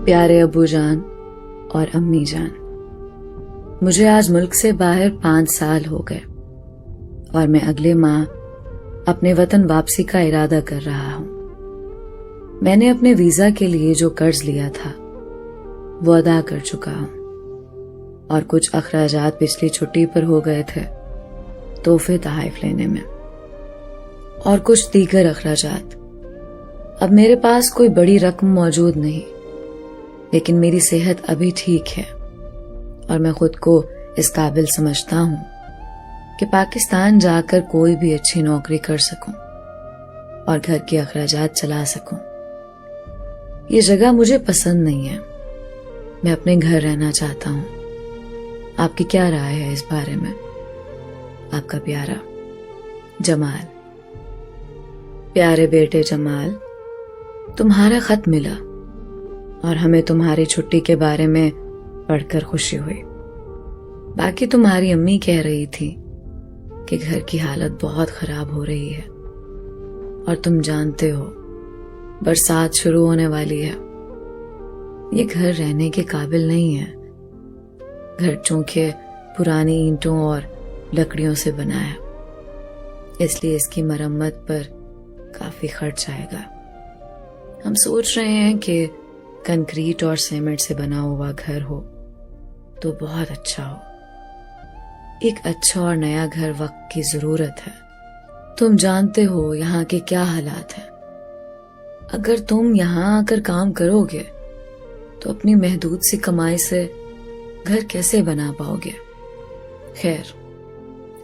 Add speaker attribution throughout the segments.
Speaker 1: پیارے ابو جان اور امی جان، مجھے آج ملک سے باہر 5 سال ہو گئے اور میں اگلے ماہ اپنے وطن واپسی کا ارادہ کر رہا ہوں۔ میں نے اپنے ویزا کے لیے جو قرض لیا تھا وہ ادا کر چکا ہوں، اور کچھ اخراجات پچھلی چھٹی پر ہو گئے تھے تحفے تحائف لینے میں، اور کچھ دیگر اخراجات۔ اب میرے پاس کوئی بڑی رقم موجود نہیں، لیکن میری صحت ابھی ٹھیک ہے اور میں خود کو اس قابل سمجھتا ہوں کہ پاکستان جا کر کوئی بھی اچھی نوکری کر سکوں اور گھر کے اخراجات چلا سکوں۔ یہ جگہ مجھے پسند نہیں ہے، میں اپنے گھر رہنا چاہتا ہوں۔ آپ کی کیا رائے ہے اس بارے میں؟ آپ کا پیارا جمال۔ پیارے بیٹے جمال، تمہارا خط ملا اور ہمیں تمہاری چھٹی کے بارے میں پڑھ کر خوشی ہوئی۔ باقی تمہاری امی کہہ رہی تھی کہ گھر کی حالت بہت خراب ہو رہی ہے، اور تم جانتے ہو برسات شروع ہونے والی ہے۔ یہ گھر رہنے کے قابل نہیں ہے۔ گھر چونکہ پرانی اینٹوں اور لکڑیوں سے بنا ہے، اس لیے اس کی مرمت پر کافی خرچ آئے گا۔ ہم سوچ رہے ہیں کہ کنکریٹ اور سیمنٹ سے بنا ہوا گھر ہو تو بہت اچھا ہو۔ ایک اچھا اور نیا گھر وقت کی ضرورت ہے۔ تم جانتے ہو یہاں کے کیا حالات ہیں۔ اگر تم یہاں آ کر کام کرو گے تو اپنی محدود سی کمائی سے گھر کیسے بنا پاؤ گے؟ خیر،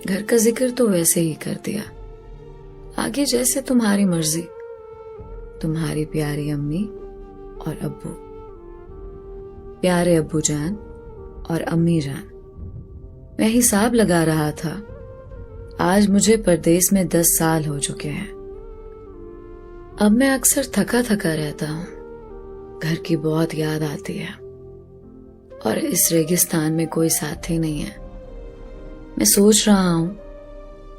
Speaker 1: گھر کا ذکر تو ویسے ہی کر دیا، آگے جیسے تمہاری مرضی۔ تمہاری پیاری امی اور ابو۔ پیارے ابو جان اور امی جان، میں حساب لگا رہا تھا، آج مجھے پردیس میں 10 سال ہو چکے ہیں۔ اب میں اکثر تھکا تھکا رہتا ہوں، گھر کی بہت یاد آتی ہے، اور اس ریگستان میں کوئی ساتھی نہیں ہے۔ میں سوچ رہا ہوں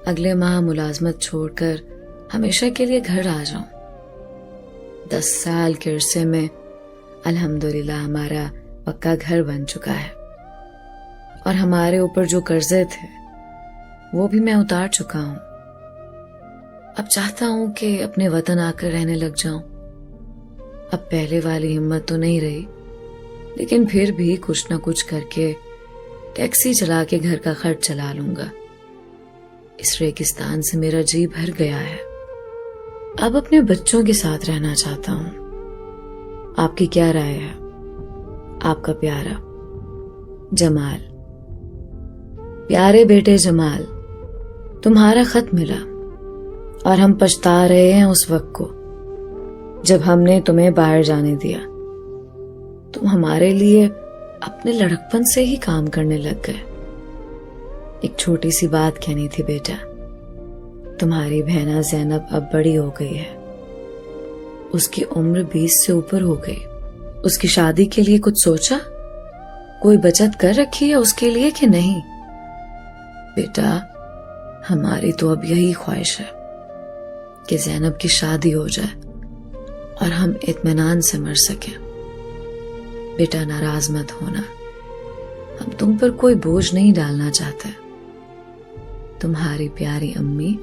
Speaker 1: اگلے ماہ ملازمت چھوڑ کر ہمیشہ کے لیے گھر آ جاؤں۔ 10 سال کے عرصے میں الحمدللہ ہمارا پکا گھر بن چکا ہے، اور ہمارے اوپر جو قرضے تھے وہ بھی میں اتار چکا ہوں۔ اب چاہتا ہوں کہ اپنے وطن آ کر رہنے لگ جاؤں۔ اب پہلے والی ہمت تو نہیں رہی، لیکن پھر بھی کچھ نہ کچھ کر کے ٹیکسی چلا کے گھر کا خرچ چلا لوں گا۔ اس ریگستان سے میرا جی بھر گیا ہے۔ اب اپنے بچوں کے ساتھ رہنا چاہتا ہوں۔ آپ کی کیا رائے ہے؟ آپ کا پیارا جمال۔ پیارے بیٹے جمال، تمہارا خط ملا اور ہم پچھتا رہے ہیں اس وقت کو جب ہم نے تمہیں باہر جانے دیا۔ تم ہمارے لیے اپنے لڑکپن سے ہی کام کرنے لگ گئے۔ ایک چھوٹی سی بات کہنی تھی بیٹا، تمہاری بہنا زینب اب بڑی ہو گئی ہے، اس کی عمر 20 سے اوپر ہو گئی۔ اس کی شادی کے لیے کچھ سوچا؟ کوئی بچت کر رکھی ہے اس کے لیے کہ نہیں؟ بیٹا، ہماری تو اب یہی خواہش ہے کہ زینب کی شادی ہو جائے اور ہم اطمینان سے مر سکیں۔ بیٹا، ناراض مت ہونا، ہم تم پر کوئی بوجھ نہیں ڈالنا چاہتے۔ تمہاری پیاری امی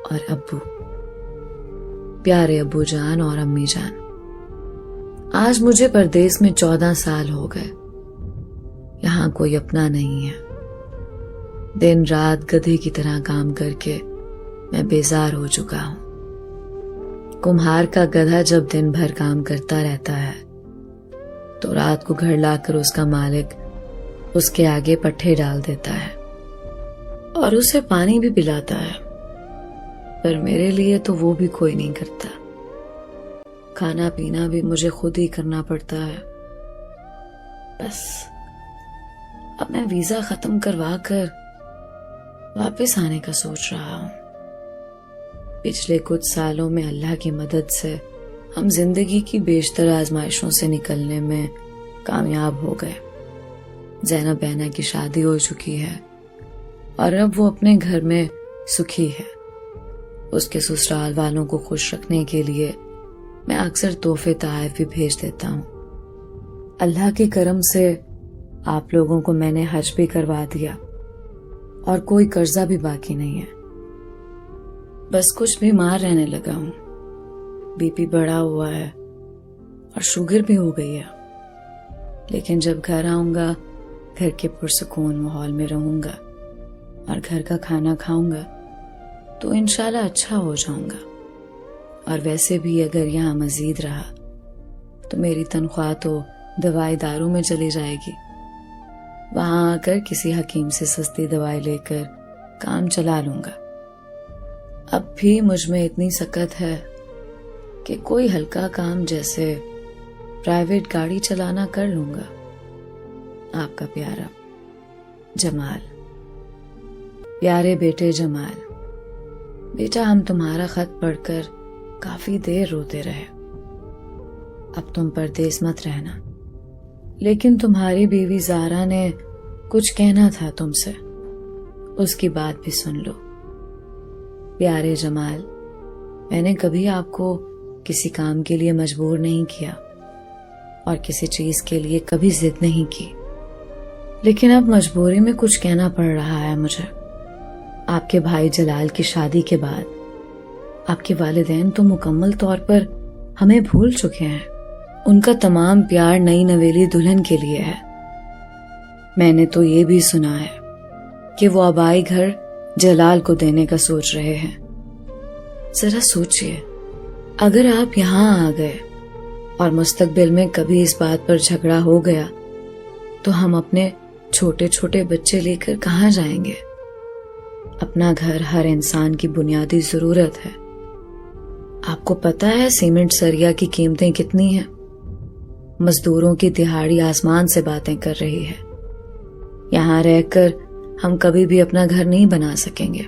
Speaker 1: اور ابو۔ پیارے ابو جان اور امی جان، آج مجھے پردیس میں 14 سال ہو گئے۔ یہاں کوئی اپنا نہیں ہے۔ دن رات گدھے کی طرح کام کر کے میں بیزار ہو چکا ہوں۔ کمہار کا گدھا جب دن بھر کام کرتا رہتا ہے تو رات کو گھر لا کر اس کا مالک اس کے آگے پٹھے ڈال دیتا ہے اور اسے پانی بھی پلاتا ہے، پر میرے لیے تو وہ بھی کوئی نہیں کرتا۔ کھانا پینا بھی مجھے خود ہی کرنا پڑتا ہے۔ بس اب میں ویزا ختم کروا کر واپس آنے کا سوچ رہا ہوں۔ پچھلے کچھ سالوں میں اللہ کی مدد سے ہم زندگی کی بیشتر آزمائشوں سے نکلنے میں کامیاب ہو گئے۔ زینب بہنا کی شادی ہو چکی ہے اور اب وہ اپنے گھر میں سکھی ہے۔ اس کے سسرال والوں کو خوش رکھنے کے لیے میں اکثر تحفے تحائف بھی بھیج دیتا ہوں۔ اللہ کے کرم سے آپ لوگوں کو میں نے حج بھی کروا دیا اور کوئی قرضہ بھی باقی نہیں ہے. بس کچھ بیمار رہنے لگا ہوں. بی پی بڑھا ہوا ہے اور شوگر بھی ہو گئی ہے. لیکن جب گھر آؤں گا گھر کے پرسکون ماحول میں رہوں گا اور گھر کا کھانا کھاؤں گا تو انشاءاللہ اچھا ہو جاؤں گا. اور ویسے بھی اگر یہاں مزید رہا تو میری تنخواہ تو دوائی دارو میں چلی جائے گی. وہاں آ کر کسی حکیم سے سستی دوائی لے کر کام چلا لوں گا. اب بھی مجھ میں اتنی سکت ہے کہ کوئی ہلکا کام جیسے پرائیویٹ گاڑی چلانا کر لوں گا. آپ کا پیارا جمال. پیارے بیٹے جمال، بیٹا ہم تمہارا خط پڑھ کر کافی دیر روتے رہے. اب تم پردیس مت رہنا، لیکن تمہاری بیوی زارا نے کچھ کہنا تھا تم سے، اس کی بات بھی سن لو. پیارے جمال، میں نے کبھی آپ کو کسی کام کے لیے مجبور نہیں کیا اور کسی چیز کے لیے کبھی ضد نہیں کی، لیکن اب مجبوری میں کچھ کہنا پڑ رہا ہے مجھے. آپ کے بھائی جلال کی شادی کے بعد آپ کے والدین تو مکمل طور پر ہمیں بھول چکے ہیں. ان کا تمام پیار نئی نویلی دلہن کے لیے ہے. میں نے تو یہ بھی سنا ہے کہ وہ آبائی گھر جلال کو دینے کا سوچ رہے ہیں. ذرا سوچئے، اگر آپ یہاں آ گئے اور مستقبل میں کبھی اس بات پر جھگڑا ہو گیا تو ہم اپنے چھوٹے چھوٹے بچے لے کر کہاں جائیں گے؟ اپنا گھر ہر انسان کی بنیادی ضرورت ہے. آپ کو پتا ہے سیمنٹ سریا کی قیمتیں کتنی ہیں؟ مزدوروں کی دہاڑی آسمان سے باتیں کر رہی ہے. یہاں رہ کر ہم کبھی بھی اپنا گھر نہیں بنا سکیں گے،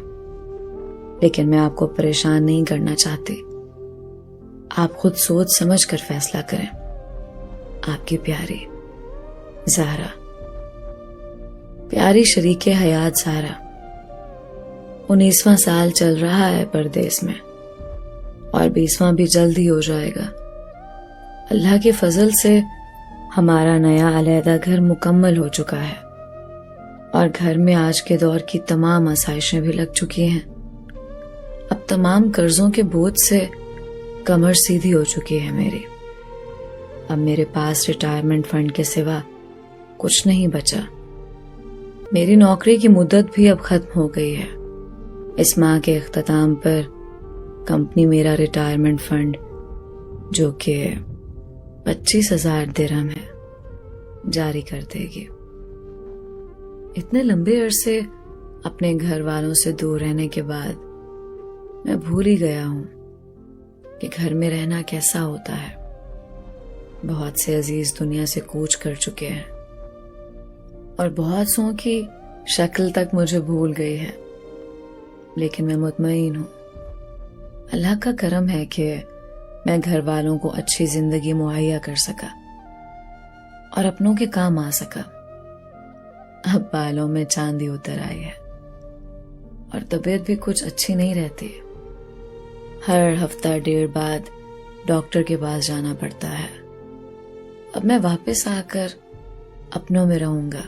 Speaker 1: لیکن میں آپ کو پریشان نہیں کرنا چاہتی. آپ خود سوچ سمجھ کر فیصلہ کریں. آپ کی پیاری زہرا. پیاری شریک حیات زہرا، 19واں سال چل رہا ہے پردیس میں اور 20واں بھی جلد ہی ہو جائے گا. اللہ کے فضل سے ہمارا نیا علیحدہ گھر مکمل ہو چکا ہے اور گھر میں آج کے دور کی تمام آسائشیں بھی لگ چکی ہیں. اب تمام قرضوں کے بوجھ سے کمر سیدھی ہو چکی ہے میری. اب میرے پاس ریٹائرمنٹ فنڈ کے سوا کچھ نہیں بچا. میری نوکری کی مدت بھی اب ختم ہو گئی ہے. اس ماہ کے اختتام پر کمپنی میرا ریٹائرمنٹ فنڈ جو کہ 25,000 درہم ہے جاری کر دے گی. اتنے لمبے عرصے اپنے گھر والوں سے دور رہنے کے بعد میں بھول ہی گیا ہوں کہ گھر میں رہنا کیسا ہوتا ہے. بہت سے عزیز دنیا سے کوچ کر چکے ہیں اور بہت سو کی شکل تک مجھے بھول گئی ہے، لیکن میں مطمئن ہوں. اللہ کا کرم ہے کہ میں گھر والوں کو اچھی زندگی مہیا کر سکا اور اپنوں کے کام آ سکا. اب بالوں میں چاندی اتر آئی ہے اور طبیعت بھی کچھ اچھی نہیں رہتی. ہر ہفتہ ڈیڑھ بعد ڈاکٹر کے پاس جانا پڑتا ہے. اب میں واپس آ کر اپنوں میں رہوں گا،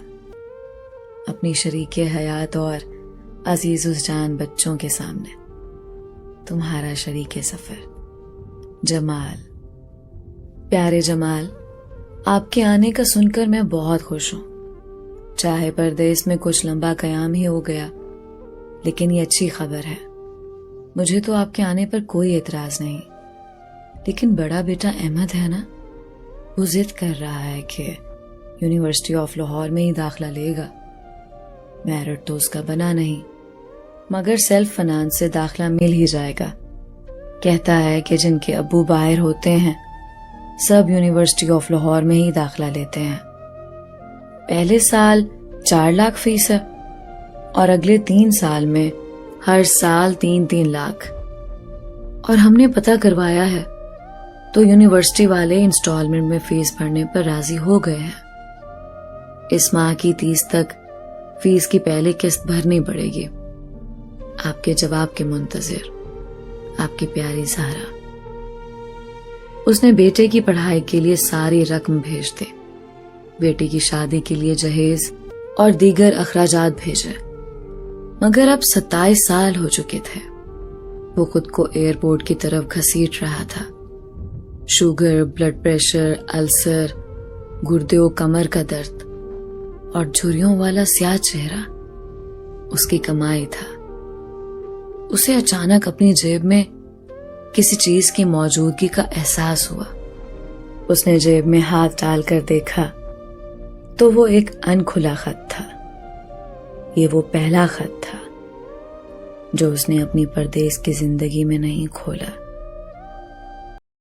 Speaker 1: اپنی شریک حیات اور عزیز الجان بچوں کے سامنے. تمہارا شریک سفر جمال. پیارے جمال، آپ کے آنے کا سن کر میں بہت خوش ہوں. چاہے پردیس میں کچھ لمبا قیام ہی ہو گیا، لیکن یہ اچھی خبر ہے. مجھے تو آپ کے آنے پر کوئی اعتراض نہیں، لیکن بڑا بیٹا احمد ہے نا، وہ ضد کر رہا ہے کہ یونیورسٹی آف لاہور میں ہی داخلہ لے گا. میرٹ تو اس کا بنا نہیں، مگر سیلف فنانس سے داخلہ مل ہی جائے گا. کہتا ہے کہ جن کے ابو باہر ہوتے ہیں سب یونیورسٹی آف لاہور میں ہی داخلہ لیتے ہیں. پہلے سال 4 لاکھ فیس ہے اور اگلے 3 سال میں ہر سال 3 لاکھ. اور ہم نے پتہ کروایا ہے تو یونیورسٹی والے انسٹالمنٹ میں فیس بھرنے پر راضی ہو گئے ہیں. اس ماہ کی 30 تک فیس کی پہلی قسط بھرنی پڑے گی. آپ کے جواب کے منتظر، آپ کی پیاری زہرا. اس نے بیٹے کی پڑھائی کے لیے ساری رقم بھیج دی. بیٹی کی شادی کے لیے جہیز اور دیگر اخراجات بھیجے، مگر اب 27 سال ہو چکے تھے۔ وہ خود کو ایئرپورٹ کی طرف گھسیٹ رہا تھا۔ شوگر، بلڈ پریشر، السر، گردے و کمر کا درد اور جھریوں والا سیاہ چہرہ اس کی کمائی تھا۔ اسے اچانک اپنی جیب میں کسی چیز کی موجودگی کا احساس ہوا۔ اس نے جیب میں ہاتھ ڈال کر دیکھا تو وہ ایک ان کھلا خط تھا۔ یہ وہ پہلا خط تھا جو اس نے اپنی پردیس کی زندگی میں نہیں کھولا۔